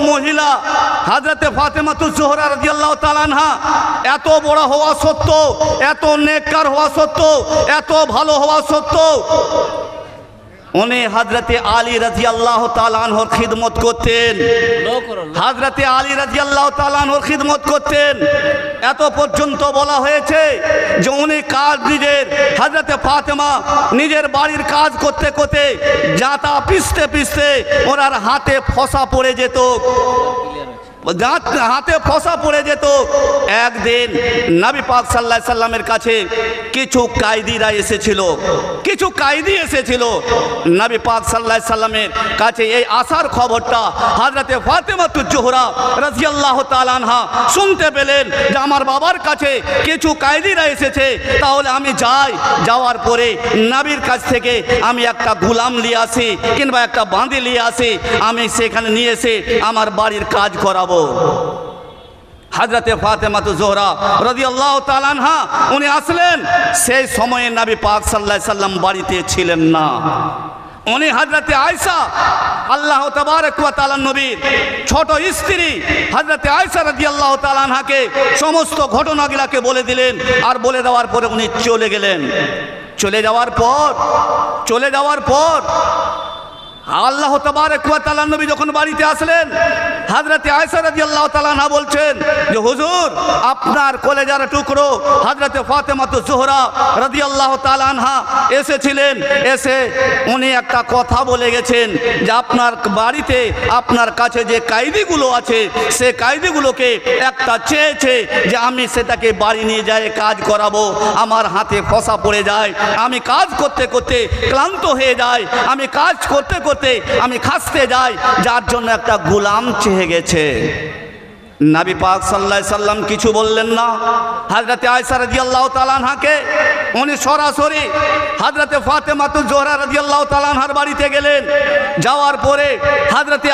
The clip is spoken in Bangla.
মহিলা হযরতে ফাতেমাতুজ জোহরা রাদিয়াল্লাহু তাআলা আনহা এত বড় হওয়া সত্ত্বেও, এত নেককার হওয়া সত্ত্বেও, এত ভালো হওয়া সত্ত্বেও উনি হযরতে আলী রাদিয়াল্লাহু তাআলা আনহুর খিদমত করতেন। হযরতে আলী রাদিয়াল্লাহু তাআলা আনহুর খিদমত করতেন। এত পর্যন্ত বলা হয়েছে যে উনি কাজ নিজের হযরতে ফাতেমা নিজের বাড়ির কাজ করতে করতে জাতা পিষতে পিষতে ওনার হাতে ফসা পড়ে যেত, হাতে ফসা পড়ে যেত। একদিন নবী পাক সাল্লাল্লাহু আলাইহি সাল্লামের কাছে কিছু কায়দিরা এসেছিল, কিছু কায়দি এসেছিল। নবী পাক সাল্লাল্লাহু আলাইহি সাল্লামের কাছে এই আসার খবরটা হযরতে ফাতেমাতুজ জোহরা রাদিয়াল্লাহু তাআলা আনহা শুনতে পেলেন যে আমার বাবার কাছে কিছু কায়দিরা এসেছে, তাহলে আমি যাই, যাওয়ার পরে নবীর কাছ থেকে আমি একটা গোলাম নিয়ে আসি কিংবা একটা বাঁধি নিয়ে আসি, আমি সেখানে নিয়ে এসে আমার বাড়ির কাজ করাবো। হযরতে ফাতেমাতুজ জোহরা রাদিয়াল্লাহু তাআলা আনহা উনি আসলেন। সেই সময়ে নবী পাক সাল্লাল্লাহু আলাইহি সাল্লাম বাড়িতে ছিলেন না। উনি হযরতে আয়েশা আল্লাহ তাবারক ওয়া তাআলা নবীর ছোট স্ত্রী হযরতে আয়েশা রাদিয়াল্লাহু তাআলা আনহাকে সমস্ত ঘটনাগুলোকে বলে দিলেন। আর বলে দেওয়ার পরে উনি চলে গেলেন। চলে যাওয়ার পর আল্লাহ তাবারক ওয়া তাআলা নবী যখন বাড়িতে আসলেন, হযরতে আয়েশা রাদিয়াল্লাহু তাআলা আনহা বলছেন যে হুজুর, আপনার কলেজার টুকরো হযরতে ফাতেমাতুজ জোহরা রাদিয়াল্লাহু তাআলা আনহা এসেছিলেন। এসে উনি একটা কথা বলে গেছেন যে আপনার বাড়িতে আপনার কাছে যে কায়দিগুলো আছে সে কায়দিগুলোকে একটা চেয়েছে যে আমি সেটাকে বাড়ি নিয়ে যাই কাজ করাবো। আমার হাতে ফসা পড়ে যায়, আমি কাজ করতে করতে ক্লান্ত হয়ে যাই, আমি কাজ করতে করতে আমি খাসতে যাই, যার জন্য একটা গোলাম চেয়ে গেছে। নবী পাক সাল্লাল্লাহু আলাইহি সাল্লাম কিছু বললেন না। হযরতে আয়েশা রাদিয়াল্লাহু তাআলা আনহাকে উনি সরাসরি হযরতে ফাতেমাতুজ জোহরা রাদিয়াল্লাহু তাআলা আনহার বাড়িতে গেলেন। যাওয়ার পরে হযরতে